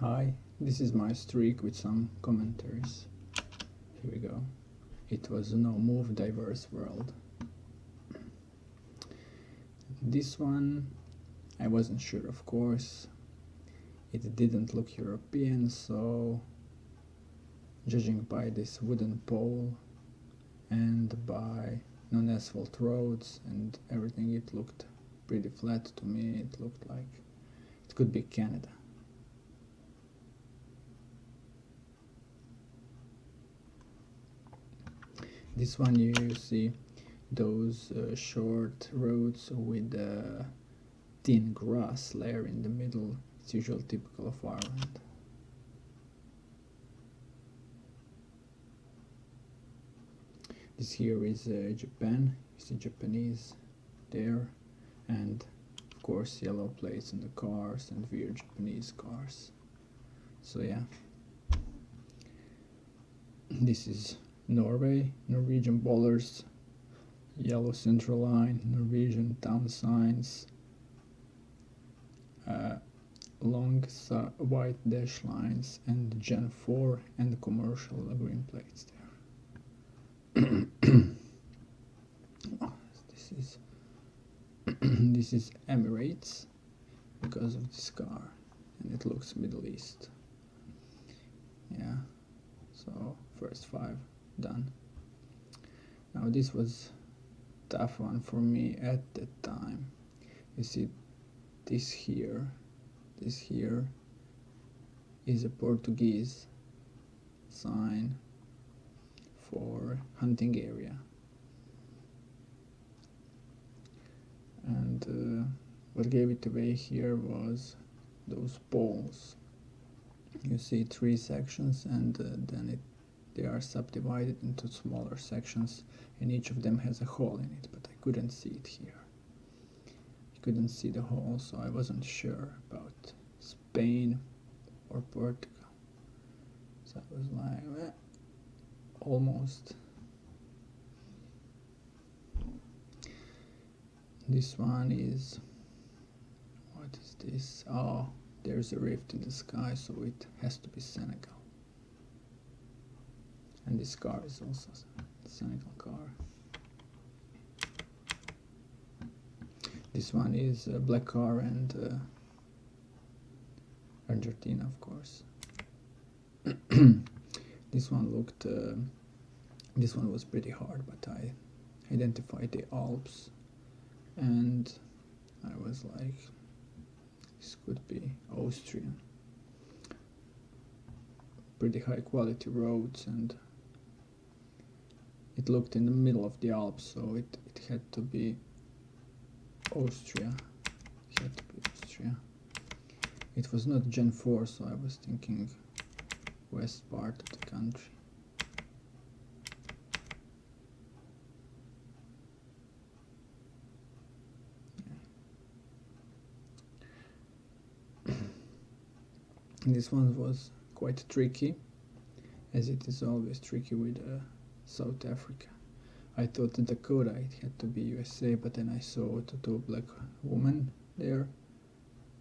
Hi, this is my streak with some commentaries. Here we go. It was no move diverse world. This one, I wasn't sure, of course. It didn't look European, so judging by this wooden pole and by non-asphalt roads and everything, it looked pretty flat to me. It looked like it could be Canada. This one you see those short roads with a thin grass layer in the middle. It's usually typical of Ireland. This here is Japan. You see Japanese there, and of course yellow plates on the cars and weird Japanese cars. So yeah, this is Norway, Norwegian bowlers, yellow central line, Norwegian town signs, long white dash lines, and Gen 4 and commercial green plates there. This is this is Emirates because of this car, and it looks Middle East. Yeah, so first 5 done. Now this was tough one for me at that time. You see this here is a Portuguese sign for hunting area, and what gave it away here was those poles. You see 3 sections, and then they are subdivided into smaller sections, and each of them has a hole in it, but I couldn't see it here. I couldn't see the hole, so I wasn't sure about Spain or Portugal. So I was like, almost. This one is, what is this? Oh, there's a rift in the sky, so it has to be Senegal. And this car is also a Senegal car. This one is a black car and Argentina, of course. This one looked, this one was pretty hard, but I identified the Alps, and I was like, this could be Austria. Pretty high quality roads, and it looked in the middle of the Alps, so it had to be Austria. It had to be Austria. It was not Gen 4, so I was thinking west part of the country. This one was quite tricky, as it is always tricky with South Africa. I thought the Dakota it had to be USA, but then I saw the 2 black women there,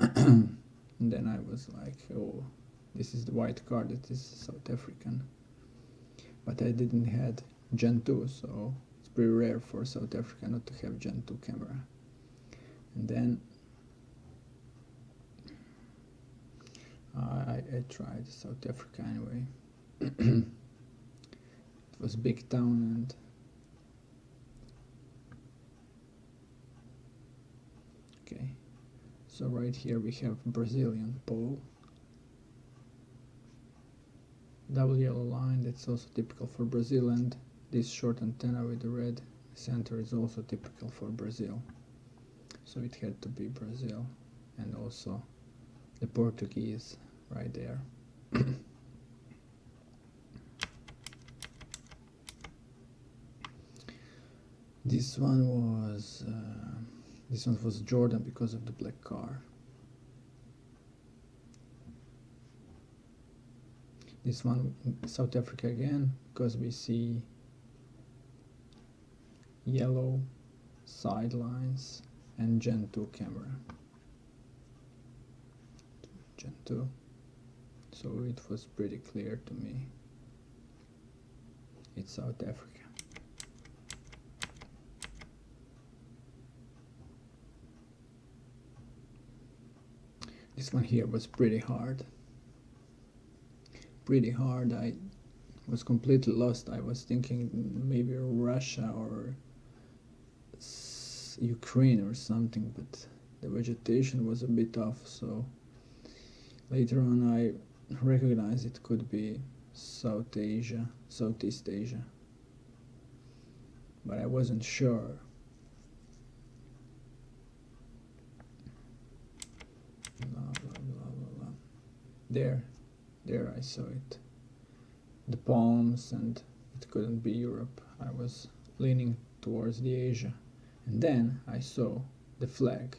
and then I was like, oh, this is the white car that is South African. But I didn't had Gen 2, so it's pretty rare for South Africa not to have Gen 2 camera. And then I tried South Africa anyway. It was big town, and okay, so right here we have Brazilian pole, double yellow line, that's also typical for Brazil, and this short antenna with the red center is also typical for Brazil, so it had to be Brazil, and also the Portuguese right there. This one was Jordan because of the black car. This one South Africa again, because we see yellow sidelines and Gen 2 camera. Gen 2. so it was pretty clear to me. It's South Africa. This one here was pretty hard. I was completely lost. I was thinking maybe Russia or Ukraine or something, but the vegetation was a bit off, so later on I recognized it could be Southeast Asia, but I wasn't sure. Blah, blah, blah, blah, blah. There I saw it. The palms, and it couldn't be Europe. I was leaning towards the Asia. And then I saw the flag.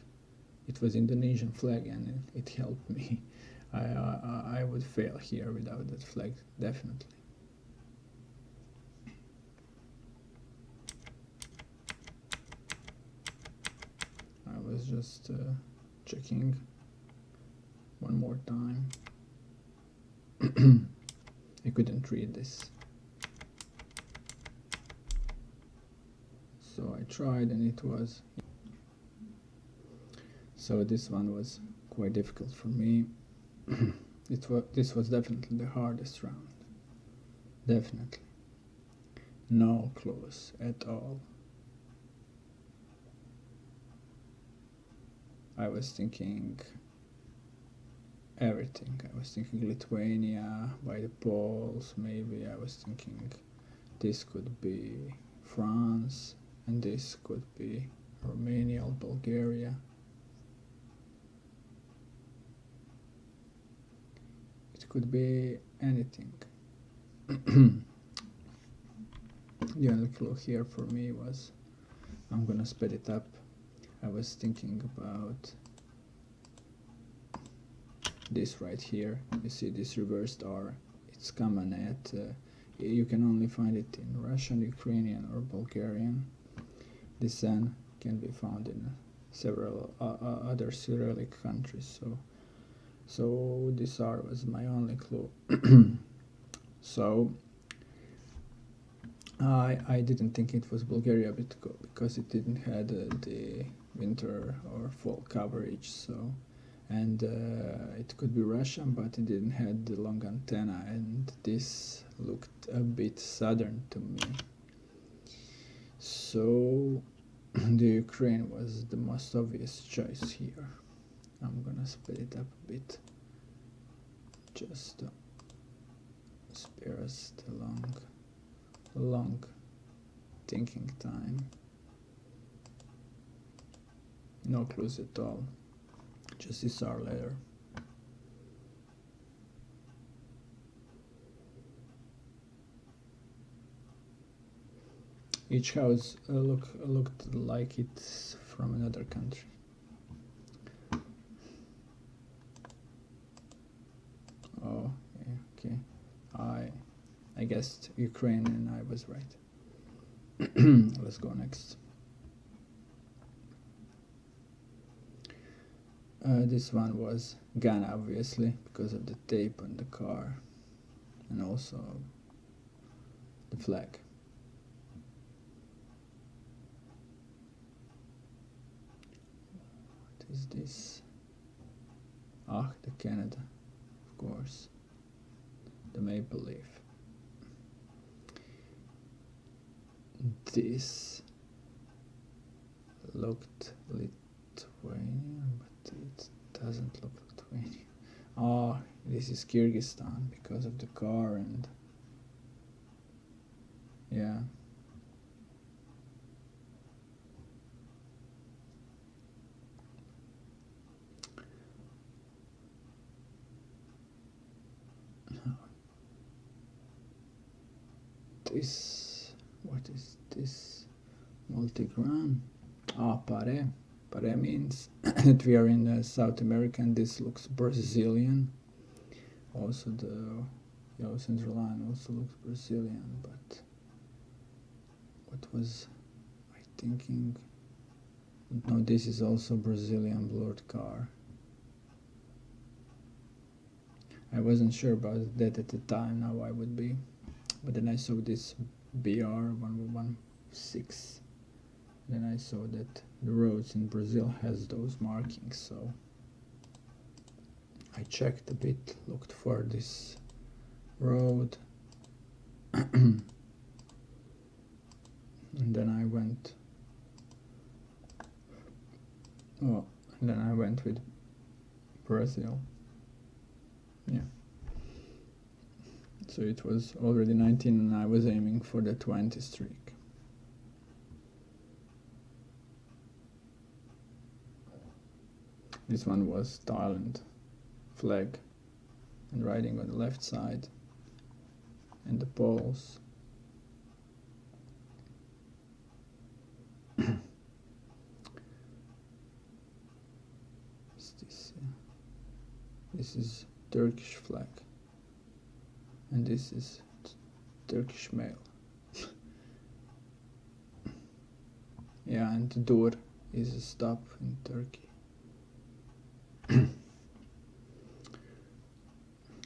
It was Indonesian flag, and it helped me. I would fail here without that flag, definitely. I was just checking one more time. I couldn't read this. So I tried, and it was. So this one was quite difficult for me. This was definitely the hardest round. Definitely. No clues at all. I was thinking everything. I was thinking Lithuania by the poles, maybe. I was thinking this could be France, and this could be Romania or Bulgaria. It could be anything. The only clue here for me was, I'm gonna speed it up. I was thinking about this right here. You see this reversed R. It's common at you can only find it in Russian, Ukrainian, or Bulgarian. This N can be found in several other Cyrillic countries. So this R was my only clue. So I didn't think it was Bulgaria because it didn't have the winter or fall coverage. So, and it could be Russian, but it didn't have the long antenna, and this looked a bit southern to me. So the Ukraine was the most obvious choice here. I'm gonna speed it up a bit, just to spare us the long thinking time. No clues at all, just this R letter. Each house looked like it's from another country. Oh, yeah, okay. I guessed Ukraine, and I was right. Let's go next. This one was Ghana, obviously, because of the tape on the car, and also the flag. What is this? Ah, the Canada, of course. The maple leaf. This looked Lithuanian, but it doesn't look Lithuanian. Oh, this is Kyrgyzstan because of the car, and yeah. What is this? Multigram? Ah, pare. Pare means that we are in South America, and this looks Brazilian. Also the yellow central line also looks Brazilian, but what was I thinking? No, this is also Brazilian blurred car. I wasn't sure about that at the time, now I would be. But then I saw this BR1116. Then I saw that the roads in Brazil has those markings, so I checked a bit, looked for this road, and then I went. Oh, and then I went with Brazil. Yeah. So it was already 19 and I was aiming for the 20 streak. This one was Thailand flag and riding on the left side and the poles. This is Turkish flag and this is Turkish mail. Yeah, and Dur is a stop in Turkey.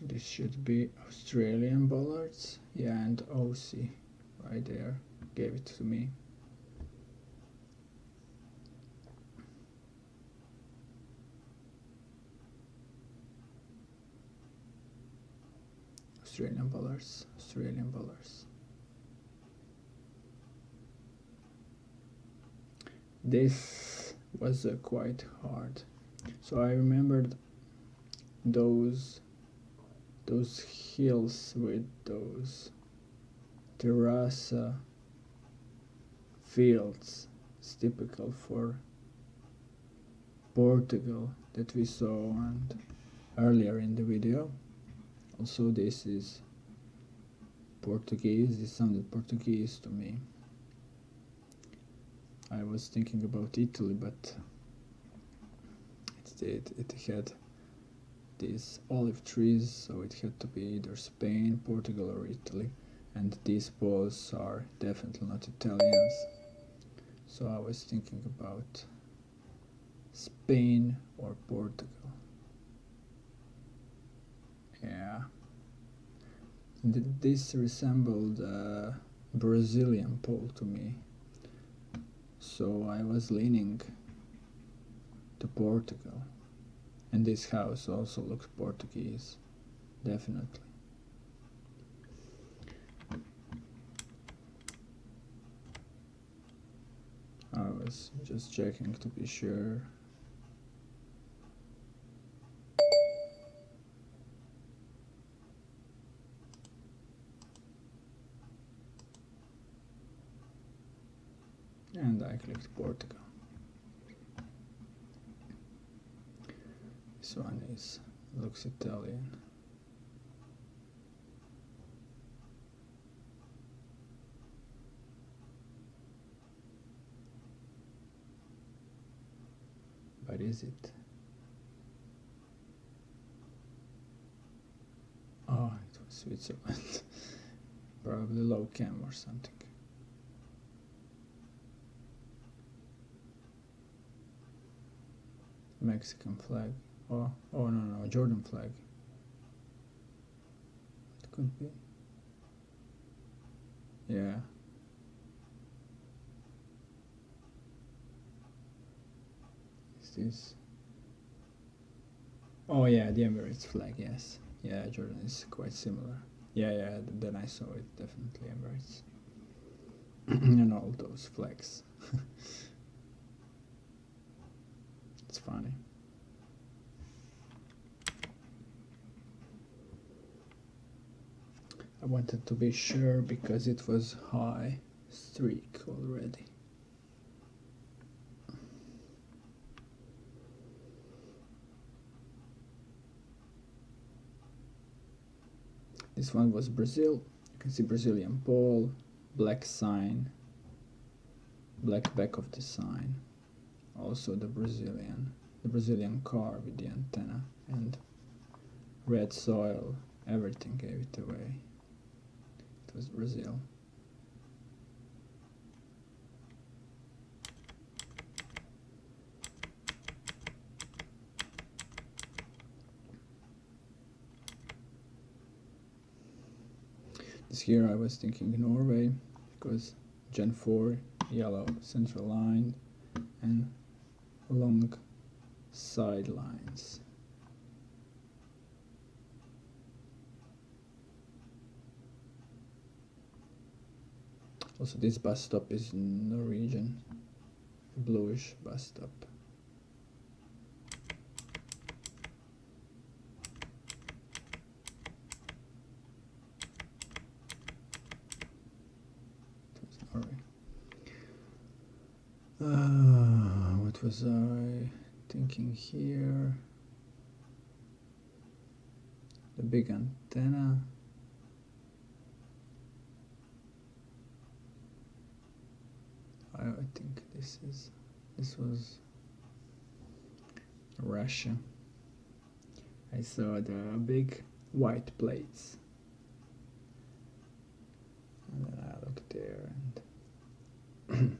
This should be Australian bollards. Yeah, and OC right there gave it to me. Australian bollards, Australian bollards. This was quite hard. So I remembered those hills with those terrace fields. It's typical for Portugal that we saw and earlier in the video. Also, this is Portuguese. This sounded Portuguese to me. I was thinking about Italy, but it had these olive trees, so it had to be either Spain, Portugal, or Italy. And these balls are definitely not Italians. So I was thinking about Spain or Portugal. Yeah. This resembled a Brazilian pole to me. So I was leaning to Portugal. And this house also looks Portuguese. Definitely. I was just checking to be sure. And I clicked Portugal. This one looks Italian. But is it? Oh, it was Switzerland. Probably low cam or something. Mexican flag. Oh no, Jordan flag. It could be. Yeah. Is this? Oh yeah, the Emirates flag, yes. Yeah, Jordan is quite similar. Yeah, then I saw it, definitely Emirates. And all those flags. It's funny. I wanted to be sure because it was high streak already. This one was Brazil. You can see Brazilian pole, black sign, black back of the sign. Also the Brazilian car with the antenna and red soil. Everything gave it away. It was Brazil. This here I was thinking Norway, because Gen 4, yellow central line and long sidelines. Also, this bus stop is Norwegian, bluish bus stop. What was I thinking here? The big antenna. I think this was Russia. I saw the big white plates, and then I looked there and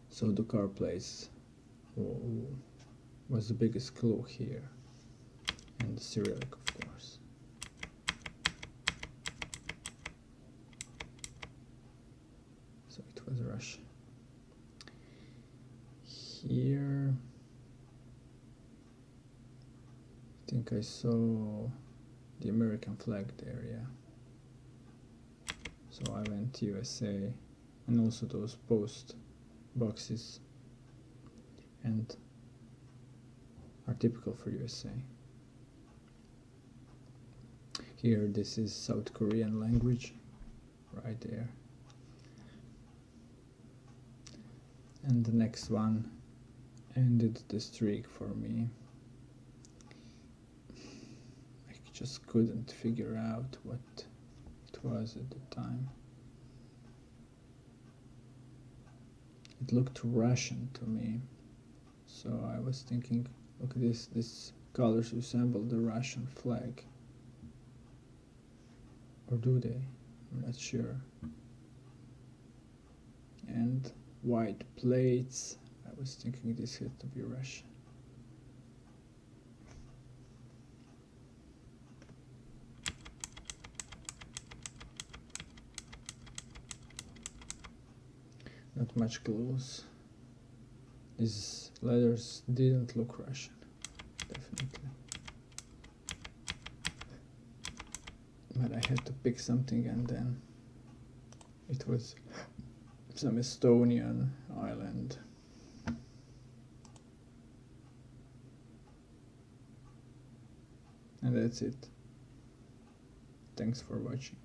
so the car place was the biggest clue here, and the Cyrillic, of course. So it was Russia. Here, I think I saw the American flag there, yeah. So I went USA, and also those post boxes and are typical for USA. Here, this is South Korean language, right there. And the next one ended the streak for me. I just couldn't figure out what it was at the time. It looked Russian to me, so I was thinking, look, this colors resemble the Russian flag. Or do they? I'm not sure. And white plates, I was thinking this had to be Russian. Not much clues. These letters didn't look Russian, definitely. But I had to pick something, and then it was some Estonian island. And that's it. Thanks for watching.